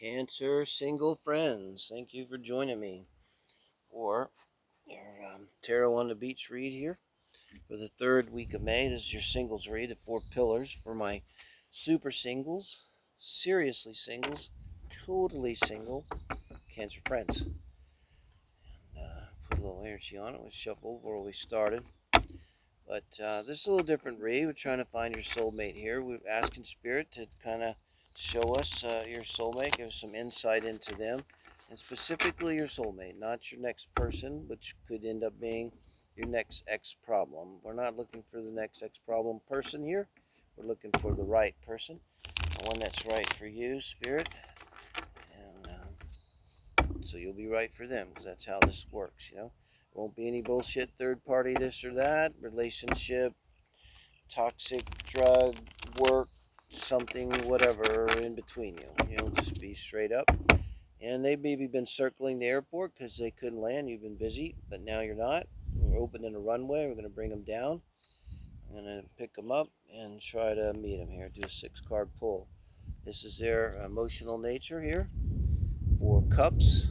Cancer single friends, thank you for joining me for your Tarot on the Beach read here for the third week of May. This is your singles read of 4 pillars for my super singles, seriously singles, totally single Cancer friends. Put a little energy on it. We'll shuffle where we started. But this is a little different read. We're trying to find your soulmate here. We're asking Spirit to kind of show us your soulmate, give us some insight into them, and specifically your soulmate, not your next person, which could end up being your next X problem. We're not looking for the next X problem person here. We're looking for the right person, the one that's right for you, Spirit. And so you'll be right for them, because that's how this works, you know. Won't be any bullshit third party this or that, relationship, toxic, drug, work, something, whatever in between you. You know, just be straight up. And they maybe been circling the airport because they couldn't land. You've been busy, but now you're not. We're opening a runway. We're going to bring them down. I'm going to pick them up and try to meet them here. Do a 6-card pull. This is their emotional nature here. 4 cups.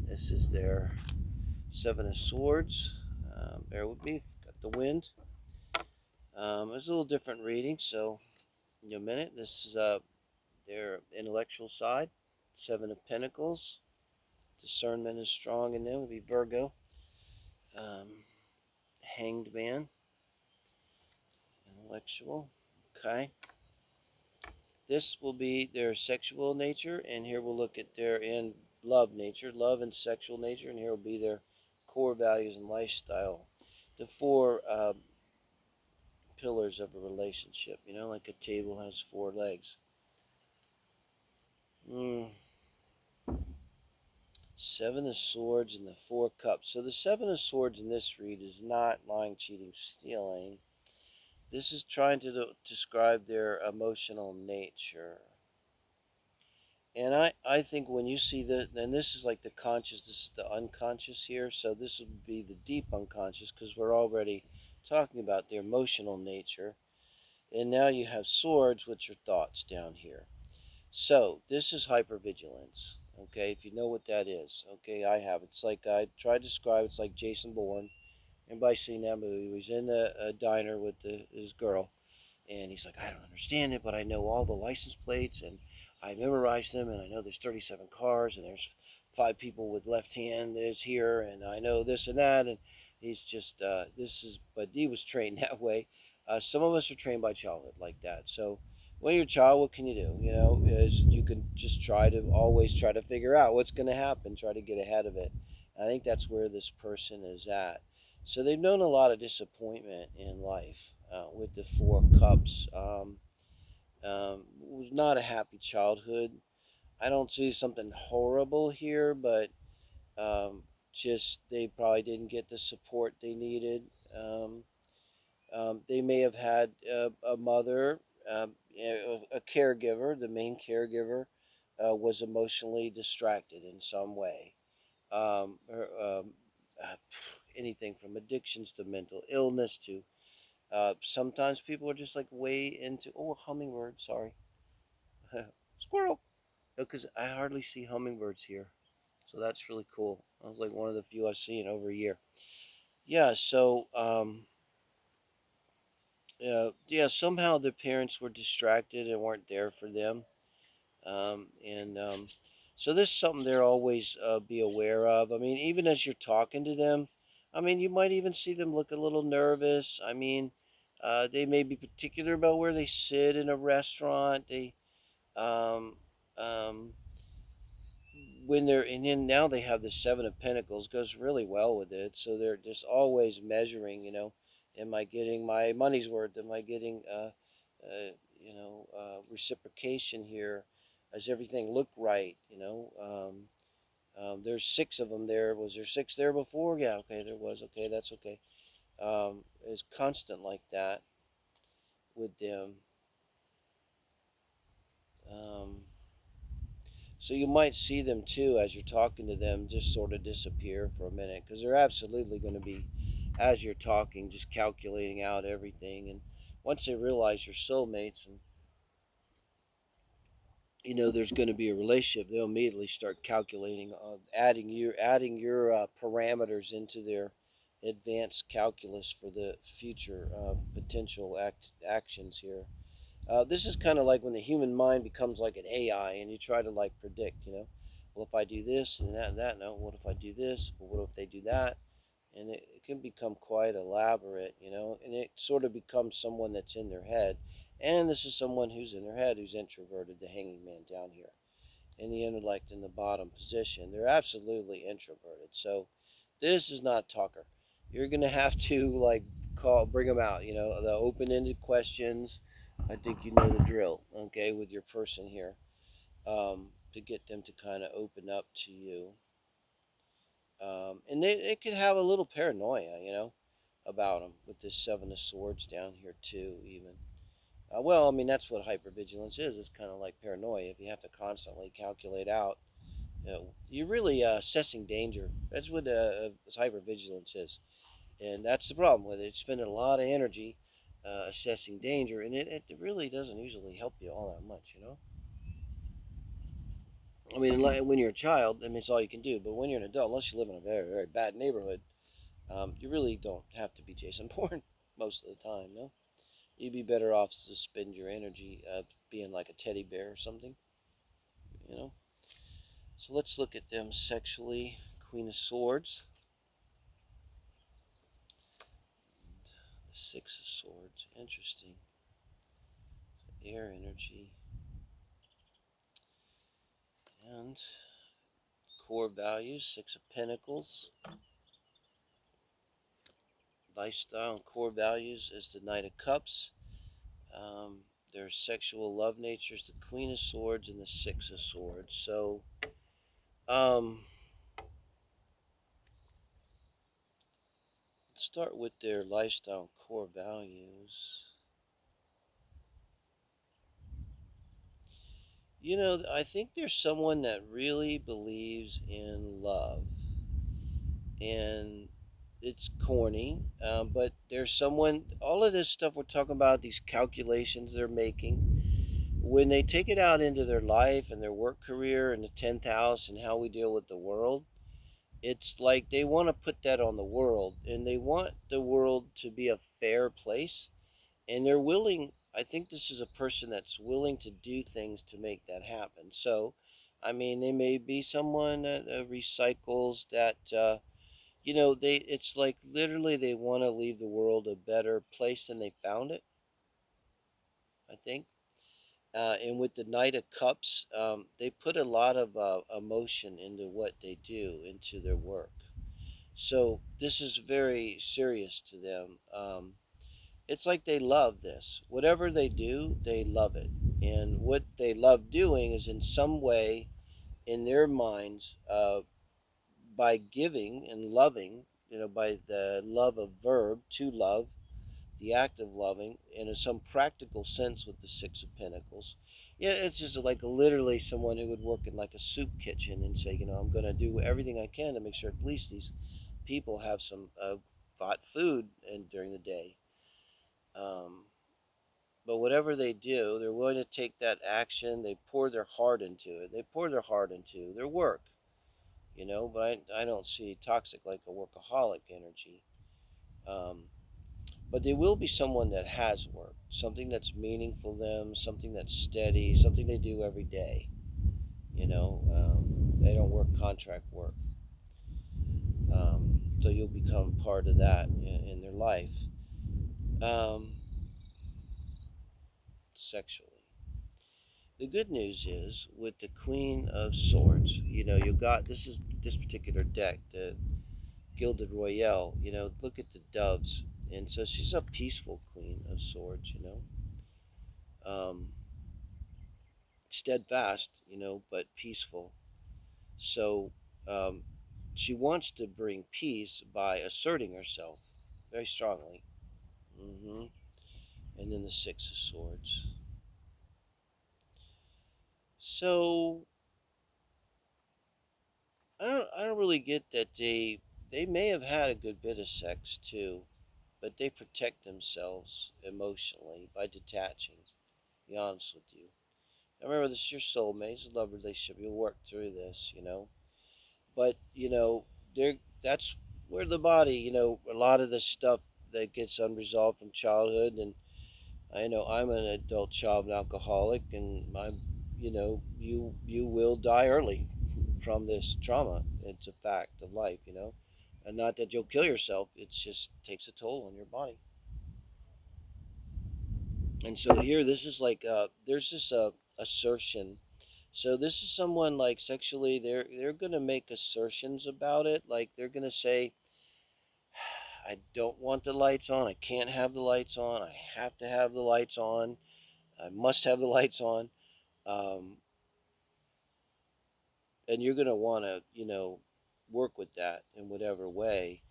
This is their 7 of swords. Bear with me. Got the wind. It's a little different reading, so in a minute. This is their intellectual side. 7 of Pentacles. Discernment is strong in them. Would be Virgo. Hanged Man. Intellectual. Okay. This will be their sexual nature, and here we'll look at their love nature, love and sexual nature, and here will be their core values and lifestyle. The 4 pillars of a relationship, you know, like a table has 4 legs. 7 of Swords and the 4 Cups. So the 7 of Swords in this read is not lying, cheating, stealing. This is trying to describe their emotional nature. And I think when you see and this is like the conscious, this is the unconscious here. So this would be the deep unconscious, because we're already talking about their emotional nature. And now you have swords, which are thoughts down here. So this is hyper-vigilance. Okay, if you know what that is. Okay, I have. It's like I tried to describe. It's like Jason Bourne. Anybody seen that movie? He was in a diner with his girl, and he's like, I don't understand it, but I know all the license plates, and I memorized them, and I know there's 37 cars, and there's 5 people with left hand is here, and I know this and that, and he's just but he was trained that way. Some of us are trained by childhood like that. So when you're a child, what can you do? You know, is you can just always try to figure out what's going to happen, try to get ahead of it. And I think that's where this person is at. So they've known a lot of disappointment in life with the 4 cups. Was not a happy childhood. I don't see something horrible here, but just they probably didn't get the support they needed. They may have had a mother, a caregiver. The main caregiver was emotionally distracted in some way. Her, uh, anything from addictions to mental illness to sometimes people are just like way into, oh, a hummingbird, sorry. Squirrel. Because I hardly see hummingbirds here. So that's really cool. I was like one of the few I've seen over a year. Yeah, so yeah, somehow their parents were distracted and weren't there for them. And so this is something they're always be aware of. I mean, even as you're talking to them, I mean, you might even see them look a little nervous. I mean, they may be particular about where they sit in a restaurant. They, um, um, when they're, and then now they have the 7 of Pentacles, goes really well with it. So they're just always measuring, you know, am I getting my money's worth? Am I getting, reciprocation here? Does everything look right? You know, there's 6 of them there. Was there 6 there before? Yeah, okay, there was. Okay, that's okay. It's constant like that with them. Um, so you might see them too as you're talking to them, just sort of disappear for a minute, because they're absolutely going to be, as you're talking, just calculating out everything. And once they realize you're soulmates, and there's going to be a relationship, they'll immediately start calculating, adding your parameters into their advanced calculus for the future potential actions here. This is kind of like when the human mind becomes like an AI, and you try to like predict, well, if I do this and that and that, no, what if I do this? But what if they do that? And it can become quite elaborate, and it sort of becomes someone that's in their head. And this is someone who's in their head who's introverted, the hanging man down here. And the intellect in the bottom position. They're absolutely introverted. So this is not talker. You're going to have to like bring them out, the open-ended questions. I think you know the drill, okay, with your person here, to get them to kind of open up to you. And they could have a little paranoia, about them with this Seven of Swords down here too, even. Well, I mean, that's what hypervigilance is. It's kind of like paranoia. If you have to constantly calculate out, you're really assessing danger. That's what hypervigilance is. And that's the problem with it. It's spending a lot of energy assessing danger, and it really doesn't usually help you all that much. I mean, when you're a child, I mean, it's all you can do. But when you're an adult, unless you live in a very, very bad neighborhood, you really don't have to be Jason Bourne most of the time, no? You'd be better off to spend your energy being like a teddy bear or something, you know? So let's look at them sexually. Queen of Swords, the Six of Swords. Interesting. Air energy. And core values, Six of Pentacles. Lifestyle and core values is the Knight of Cups. Their sexual love nature is the Queen of Swords and the Six of Swords. So, um, let's start with their lifestyle and core values. I think there's someone that really believes in love. And it's corny, but there's someone, all of this stuff we're talking about, these calculations they're making, when they take it out into their life and their work career and the 10th house and how we deal with the world, it's like they want to put that on the world, and they want the world to be a fair place, and they're willing. I think this is a person that's willing to do things to make that happen. So, I mean, they may be someone that recycles, that it's like literally they want to leave the world a better place than they found it, I think. And with the Knight of Cups, they put a lot of emotion into what they do, into their work. So this is very serious to them. It's like they love this. Whatever they do, they love it. And what they love doing is in some way, in their minds, by giving and loving, by the love of verb, to love, the act of loving, and in some practical sense with the Six of Pentacles. Yeah, it's just like literally someone who would work in like a soup kitchen and say, I'm going to do everything I can to make sure at least these people have some hot food during the day. Um, but whatever they do, they're willing to take that action. They pour their heart into it. They pour their heart into their work, but I don't see toxic like a workaholic energy. Um, but they will be someone that has work, something that's meaningful to them, something that's steady, something they do every day. They don't work contract work. So you'll become part of that in their life. Um, Sexually. The good news is with the Queen of Swords, you got this particular deck, the Gilded Royale. Look at the doves, and so she's a peaceful Queen of Swords. Um, Steadfast, but peaceful. So um, she wants to bring peace by asserting herself very strongly. hmm And then the Six of Swords. So I don't really get that they may have had a good bit of sex too, but they protect themselves emotionally by detaching. To be honest with you, Remember, this is your soulmate. It's a love relationship. You'll work through this, But, there that's where the body, a lot of the stuff that gets unresolved from childhood. And I know I'm an adult child of an alcoholic, and you will die early from this trauma. It's a fact of life. And not that you'll kill yourself. It just takes a toll on your body. And so here, this is like there's this assertion. So this is someone like sexually, they're gonna make assertions about it. Like they're gonna say, I don't want the lights on. I can't have the lights on. I have to have the lights on. I must have the lights on. Um, and you're gonna want to, work with that in whatever way.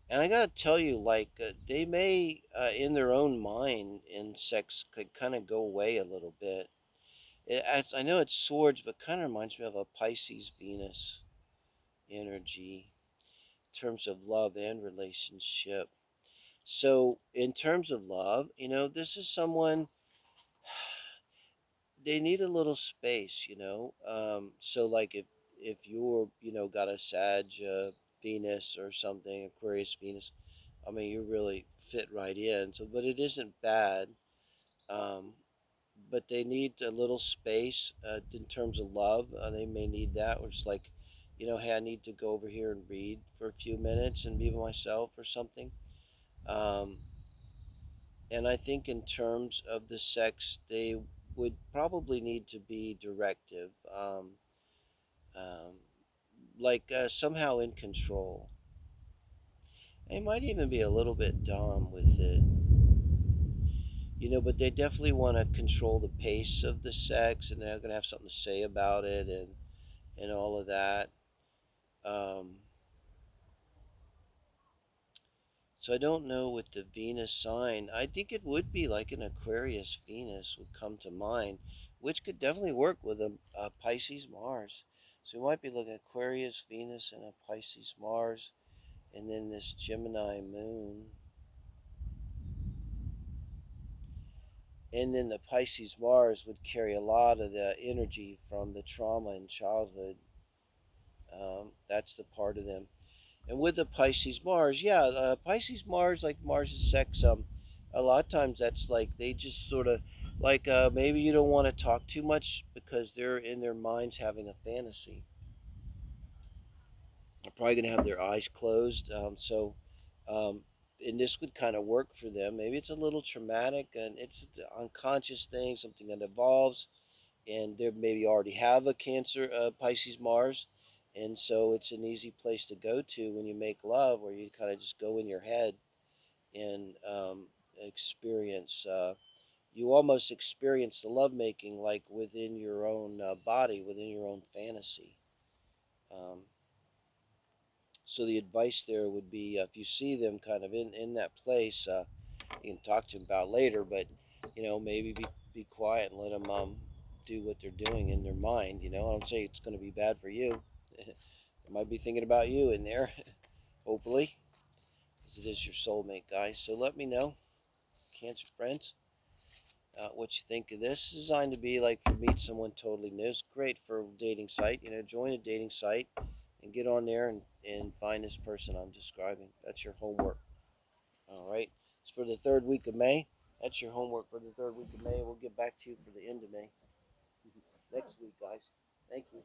And I gotta tell you, like they may, in their own mind, in sex, could kind of go away a little bit. I know it's swords, but kind of reminds me of a Pisces Venus energy in terms of love and relationship. So, in terms of love, this is someone, they need a little space. So, like if you're, got a Sag Venus or something, Aquarius Venus, I mean, you really fit right in. So, but it isn't bad. Um, but they need a little space in terms of love. They may need that, which is like, hey, I need to go over here and read for a few minutes and be by myself or something. Um, and I think in terms of the sex, they would probably need to be directive, um, like somehow in control. They might even be a little bit dumb with it, but they definitely want to control the pace of the sex, and they're going to have something to say about it, and all of that. Um, so I don't know with the Venus sign. I think it would be like an Aquarius Venus would come to mind, which could definitely work with a Pisces Mars. So we might be looking at Aquarius Venus and a Pisces Mars, and then this Gemini Moon. And then the Pisces Mars would carry a lot of the energy from the trauma in childhood. That's the part of them. And with the Pisces Mars, yeah, Pisces Mars, like Mars' sex, a lot of times that's like they just sort of like maybe you don't want to talk too much because they're in their minds having a fantasy. They're probably going to have their eyes closed. Um, and this would kind of work for them. Maybe it's a little traumatic and it's an unconscious thing, something that evolves, and they maybe already have a Cancer, Pisces Mars, and so it's an easy place to go to when you make love, where you kind of just go in your head and experience. You almost experience the lovemaking like within your own body, within your own fantasy. Um, so the advice there would be, if you see them kind of in that place, you can talk to them about later, but maybe be quiet and let them do what they're doing in their mind. I don't say it's going to be bad for you. They might be thinking about you in there, hopefully, because it is your soulmate, guys. So let me know, Cancer friends, what you think of this. It's designed to be like for meet someone totally new. It's great for a dating site. Join a dating site and get on there and find this person I'm describing. That's your homework. All right. It's for the third week of May. That's your homework for the third week of May. We'll get back to you for the end of May next week, guys. Thank you.